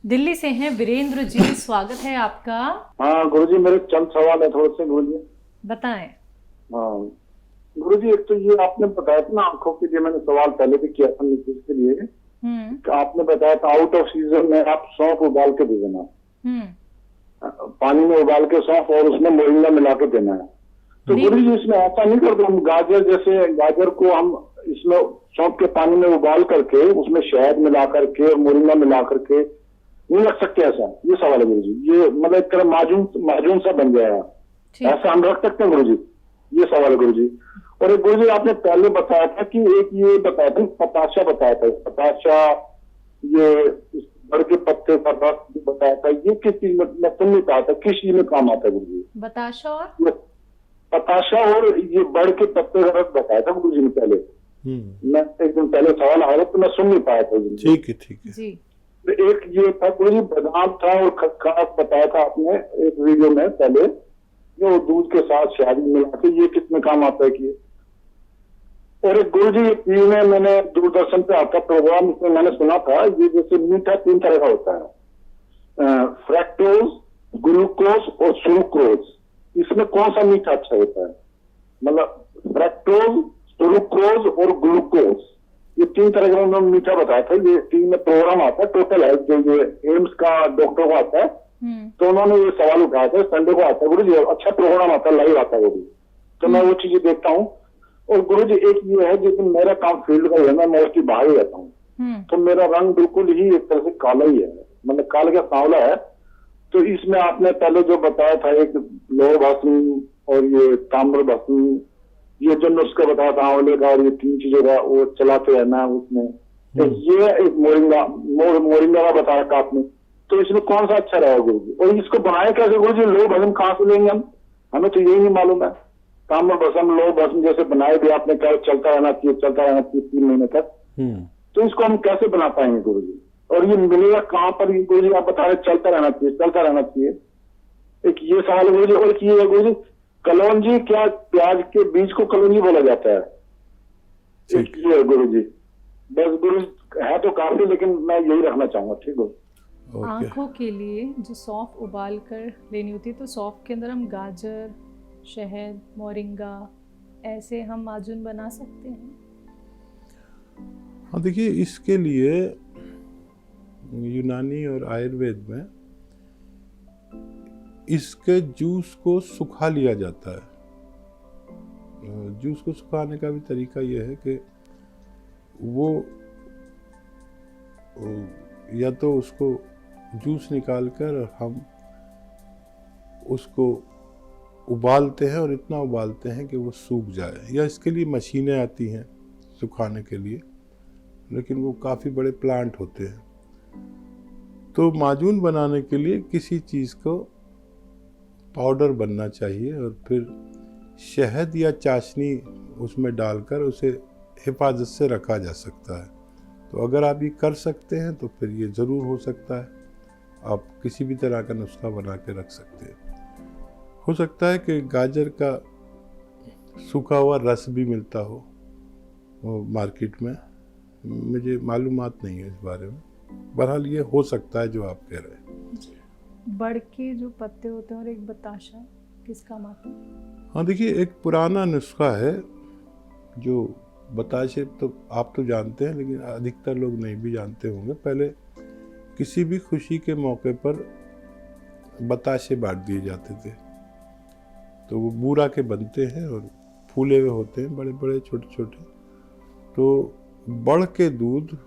दिल्ली से हैं वीरेंद्र जी, स्वागत है आपका। हाँ गुरुजी, मेरे चंद सवाल है थोड़े से गुरुजी। बताएं। हाँ गुरुजी, एक तो ये आपने बताया था ना आंखों के लिए, मैंने सवाल पहले भी किया था नीतीश के लिए। कि आपने बताया था आउट ऑफ सीजन में आप सौंफ उबाल के दे देना, पानी में उबाल के सौंफ और उसमें मोरिंगा मिला के देना है। तो गुरुजी इसमें ऐसा नहीं करते हम, गाजर जैसे गाजर को हम इसमें सौंफ के पानी में उबाल करके उसमें शहद मिला करके और मोरिंगा मिला करके नहीं रख सकते ऐसा? ये सवाल है गुरुजी। ये मतलब एक तरह माजून माजून सा बन जाएगा, ऐसा हम रख सकते हैं गुरुजी? ये सवाल है गुरुजी। और एक गुरुजी आपने पहले बताया था कि एक ये बताया था पताशा, बताया था पताशा, ये बड़ के पत्ते का रस बताया था, ये किस चीज में मैं सुन नहीं पाया था, किस चीज में काम आता है गुरुजी? बताशा और पताशा और ये बड़ के पत्ते का रस बताया था गुरुजी ने पहले। मैं एक दिन पहले सवाल आया तो मैं सुन नहीं पाया था। ठीक है ठीक है जी। एक ये था गुरुजी, बादाम था और खसखस बताया था आपने एक वीडियो में पहले, जो दूध के साथ शहद मिला के, ये कितने काम आता है कि? और एक गुरुजी ये टीवी में मैंने दूरदर्शन पे आता प्रोग्राम, इसमें मैंने सुना था ये जैसे मीठा 3 तरह का होता है, फ्रैक्टोज, ग्लूकोज और सुक्रोज। इसमें कौन सा मीठा अच्छा होता है? मतलब फ्रैक्टोज, सुक्रोज और ग्लूकोज, ये 3 तरह का उन्होंने मीठा बताया था। ये टीवी में प्रोग्राम आता है टोटल हेल्थ, जो ये एम्स का डॉक्टर को आता है, तो उन्होंने ये सवाल उठाया था। संडे को आता है गुरुजी, अच्छा प्रोग्राम आता है, लाइव आता है वो भी, तो मैं वो चीजें देखता हूँ। और गुरुजी एक ये है, जैसे मेरा काम फील्ड का है, मैं मोस्टली बाहर ही रहता हूँ, तो मेरा रंग बिल्कुल ही एक तरह से काला ही है, मतलब काला का सांवला है। तो इसमें आपने पहले जो बताया था एक लोह भस्म और ये ताम्र भस्म, ये जो नुस्खा बताया था आंवले का और ये 3 चीजों का, वो चलाते रहना है उसमें। तो ये एक मोरिंगा का बताया था आपने, तो इसमें कौन सा अच्छा रहेगा गुरुजी? और इसको बनाए कैसे गुरुजी? लोह भस्म कहाँ से लेंगे हम? हमें तो यही नहीं मालूम है। ताम्र भस्म, लोह भस्म जैसे बनाए भी आपने, क्या चलता रहना चाहिए 3 महीने तक, तो इसको हम कैसे बना पाएंगे गुरुजी? और ये मिलेगा कहाँ पर गुरुजी? आप बता रहे चलता रहना चाहिए। एक ये सवाल है गुरुजी। और एक ये है गुरुजी, कलौंजी, क्या प्याज के बीज को कलौंजी बोला जाता है? एक ये है गुरुजी। बस गुरुजी है तो काफी, लेकिन मैं यही रखना चाहूंगा। ठीक है। आंखों के लिए जो सौंफ उबाल कर लेनी होती है, तो सौंफ के अंदर हम गाजर, शहद, मोरिंगा, ऐसे हम माजून बना सकते हैं। हाँ देखिए, इसके लिए यूनानी और आयुर्वेद में इसके जूस को सुखा लिया जाता है। जूस को सुखाने का भी तरीका यह है कि वो या तो उसको जूस निकाल कर हम उसको उबालते हैं और इतना उबालते हैं कि वो सूख जाए, या इसके लिए मशीनें आती हैं सुखाने के लिए, लेकिन वो काफ़ी बड़े प्लांट होते हैं। तो माजून बनाने के लिए किसी चीज़ को पाउडर बनना चाहिए और फिर शहद या चाशनी उसमें डालकर उसे हिफाजत से रखा जा सकता है। तो अगर आप ये कर सकते हैं तो फिर ये ज़रूर हो सकता है, आप किसी भी तरह का नुस्खा बना के रख सकते हैं। हो सकता है कि गाजर का सूखा हुआ रस भी मिलता हो मार्केट में, मुझे मालूमात नहीं है इस बारे में। बहरहाल ये हो सकता है जो आप कह रहे हैं। बड़ के जो पत्ते होते हैं और एक बताशा, किस काम आता है? हाँ देखिए, एक पुराना नुस्खा है जो बताशे तो आप तो जानते हैं, लेकिन अधिकतर लोग नहीं भी जानते होंगे। पहले किसी भी खुशी के मौके पर बताशे बांट दिए जाते थे। तो वो बूरा के बनते हैं और फूले हुए होते हैं, बड़े बड़े छोटे छोटे। तो बड़ के दूध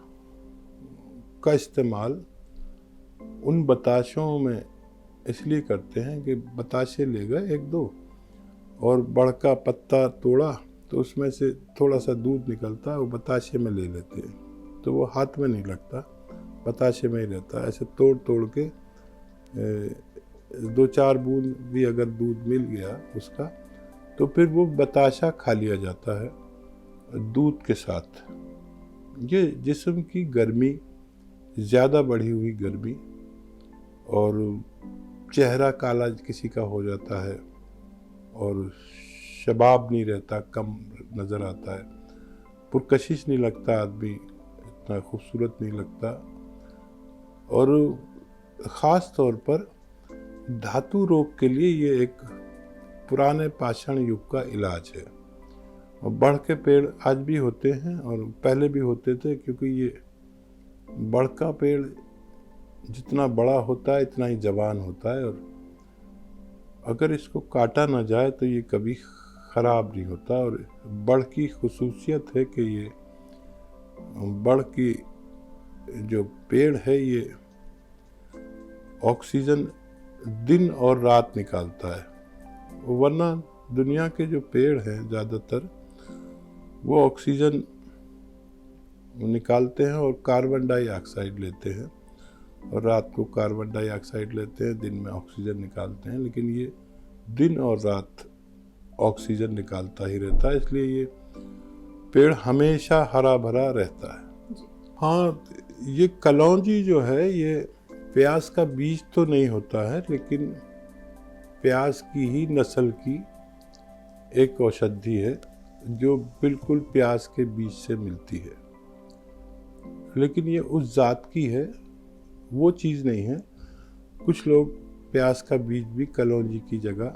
का इस्तेमाल उन बताशों में इसलिए करते हैं कि बताशे ले गए 1-2 और बड़ का पत्ता तोड़ा तो उसमें से थोड़ा सा दूध निकलता है, वो बताशे में ले लेते हैं, तो वो हाथ में नहीं लगता, बताशे में ही रहता है। ऐसे तोड़ तोड़ के 2-4 बूंद भी अगर दूध मिल गया उसका, तो फिर वो बताशा खा लिया जाता है दूध के साथ। ये जिस्म की गर्मी, ज़्यादा बढ़ी हुई गर्मी, और चेहरा काला किसी का हो जाता है और शबाब नहीं रहता, कम नज़र आता है, पुरकशिश नहीं लगता, आदमी इतना खूबसूरत नहीं लगता, और ख़ास तौर पर धातु रोग के लिए ये एक पुराने पाषाण युग का इलाज है। और बड़ के पेड़ आज भी होते हैं और पहले भी होते थे, क्योंकि ये बड़ का पेड़ जितना बड़ा होता है इतना ही जवान होता है, और अगर इसको काटा ना जाए तो ये कभी ख़राब नहीं होता। और बड़ की खुसूसियत है कि ये बड़ की जो पेड़ है ये ऑक्सीजन दिन और रात निकालता है, वरना दुनिया के जो पेड़ हैं ज़्यादातर वो ऑक्सीजन निकालते हैं और कार्बन डाइऑक्साइड लेते हैं, और रात को कार्बन डाइऑक्साइड लेते हैं, दिन में ऑक्सीजन निकालते हैं। लेकिन ये दिन और रात ऑक्सीजन निकालता ही रहता है, इसलिए ये पेड़ हमेशा हरा भरा रहता है। हाँ, ये कलौंजी जो है ये प्याज का बीज तो नहीं होता है, लेकिन प्याज की ही नस्ल की एक औषधि है जो बिल्कुल प्याज के बीज से मिलती है, लेकिन ये उस जात की है, वो चीज़ नहीं है। कुछ लोग प्याज का बीज भी कलौंजी की जगह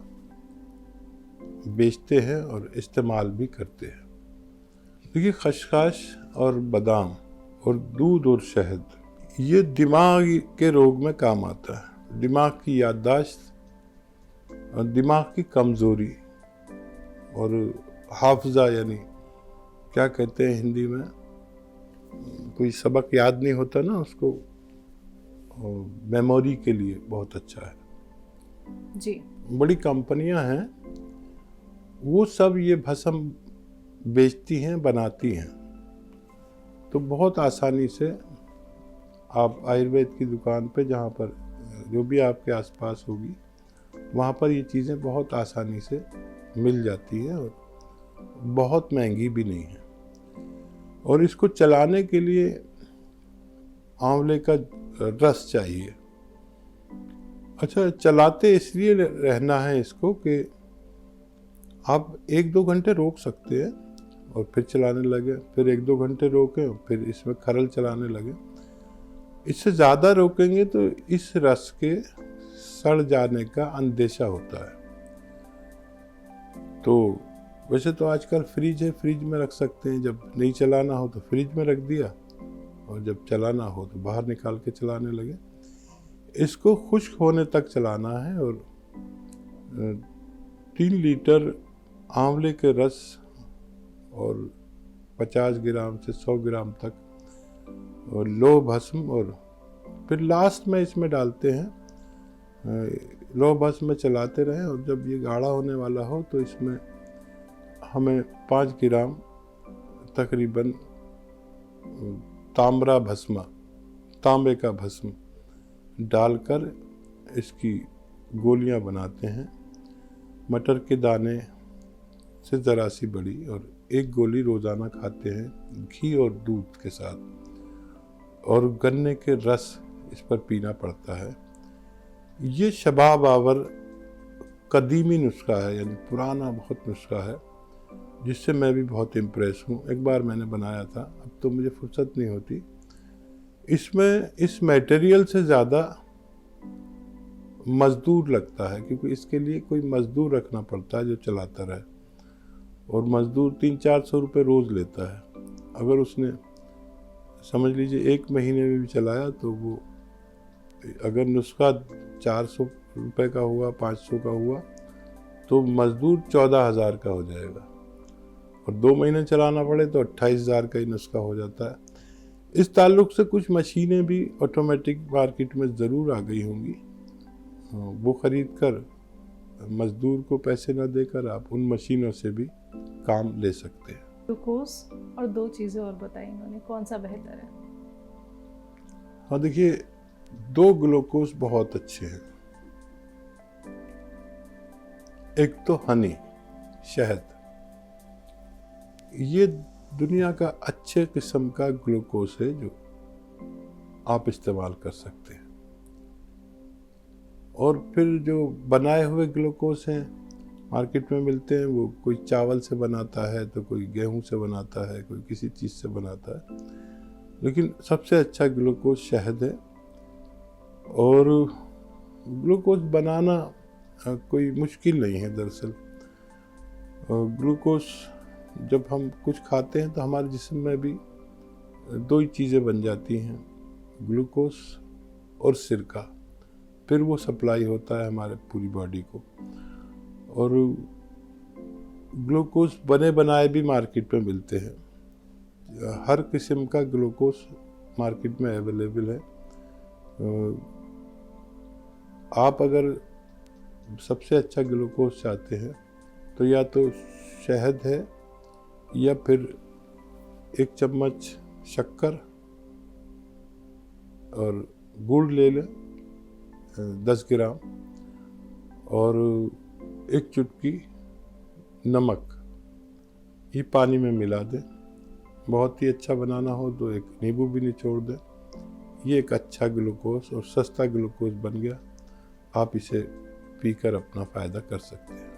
बेचते हैं और इस्तेमाल भी करते हैं। देखिए, खसखस और बादाम और दूध और शहद ये दिमाग के रोग में काम आता है। दिमाग की याददाश्त और दिमाग की कमज़ोरी और हाफजा, यानी क्या कहते हैं हिंदी में, कोई सबक याद नहीं होता ना उसको, मेमोरी के लिए बहुत अच्छा है जी। बड़ी कंपनियां हैं वो सब ये भस्म बेचती हैं, बनाती हैं, तो बहुत आसानी से आप आयुर्वेद की दुकान पे, जहाँ पर जो भी आपके आसपास होगी, वहाँ पर ये चीज़ें बहुत आसानी से मिल जाती हैं और बहुत महंगी भी नहीं है। और इसको चलाने के लिए आंवले का रस चाहिए। अच्छा, चलाते इसलिए रहना है इसको कि आप 1-2 घंटे रोक सकते हैं और फिर चलाने लगे, फिर 1-2 घंटे रोकें, फिर इसमें खरल चलाने लगे। इससे ज़्यादा रोकेंगे तो इस रस के सड़ जाने का अंदेशा होता है। तो वैसे तो आजकल फ्रिज है, फ्रिज में रख सकते हैं, जब नहीं चलाना हो तो फ्रिज में रख दिया और जब चलाना हो तो बाहर निकाल के चलाने लगे। इसको खुश्क होने तक चलाना है और 3 लीटर आंवले के रस और 50 ग्राम से 100 ग्राम तक और लो भस्म, और फिर लास्ट में इसमें डालते हैं लो भस्म में चलाते रहें। और जब ये गाढ़ा होने वाला हो तो इसमें हमें 5 ग्राम तकरीबन तांबरा भस्म, तांबे का भस्म डालकर इसकी गोलियां बनाते हैं। मटर के दाने से ज़रा सी बड़ी, और 1 गोली रोज़ाना खाते हैं घी और दूध के साथ, और गन्ने के रस इस पर पीना पड़ता है। ये शबाब आवर कदीमी नुस्खा है, यानी पुराना बहुत नुस्खा है, जिससे मैं भी बहुत इम्प्रेस हूँ। एक बार मैंने बनाया था, अब तो मुझे फुर्सत नहीं होती। इसमें इस मटेरियल से ज़्यादा मज़दूर लगता है, क्योंकि इसके लिए कोई मज़दूर रखना पड़ता है जो चलाता रहे, और मज़दूर 300-400 रुपये रोज़ लेता है। अगर उसने समझ लीजिए 1 महीने में भी चलाया तो वो, अगर नुस्खा 400 रुपये का हुआ, 500 का हुआ, तो मज़दूर 14,000 का हो जाएगा, और 2 महीने चलाना पड़े तो 28,000 का ही नुस्खा हो जाता है। इस ताल्लुक से कुछ मशीनें भी ऑटोमेटिक मार्केट में ज़रूर आ गई होंगी, वो ख़रीद कर मज़दूर को पैसे न देकर आप उन मशीनों से भी काम ले सकते हैं। ग्लूकोज और 2 चीज़ें और बताई उन्होंने, कौन सा बेहतर है? हाँ, देखिए, 2 ग्लूकोज बहुत अच्छे हैं। एक तो हनी, शहद, ये दुनिया का अच्छे किस्म का ग्लूकोज है जो आप इस्तेमाल कर सकते हैं। और फिर जो बनाए हुए ग्लूकोज हैं मार्केट में मिलते हैं, वो कोई चावल से बनाता है तो कोई गेहूं से बनाता है, कोई किसी चीज़ से बनाता है, लेकिन सबसे अच्छा ग्लूकोज शहद है। और ग्लूकोज बनाना कोई मुश्किल नहीं है दरअसल। ग्लूकोज जब हम कुछ खाते हैं तो हमारे जिस्म में भी दो ही चीज़ें बन जाती हैं, ग्लूकोज और सिरका, फिर वो सप्लाई होता है हमारे पूरी बॉडी को। और ग्लूकोज बने बनाए भी मार्केट में मिलते हैं, हर किस्म का ग्लूकोज मार्केट में अवेलेबल है। आप अगर सबसे अच्छा ग्लूकोज चाहते हैं तो या तो शहद है या फिर 1 चम्मच शक्कर और गुड़ ले लें 10 ग्राम, और 1 चुटकी नमक, ये पानी में मिला दें। बहुत ही अच्छा बनाना हो तो 1 नींबू भी निचोड़ दें। ये एक अच्छा ग्लूकोज और सस्ता ग्लूकोज बन गया। आप इसे पीकर अपना फ़ायदा कर सकते हैं।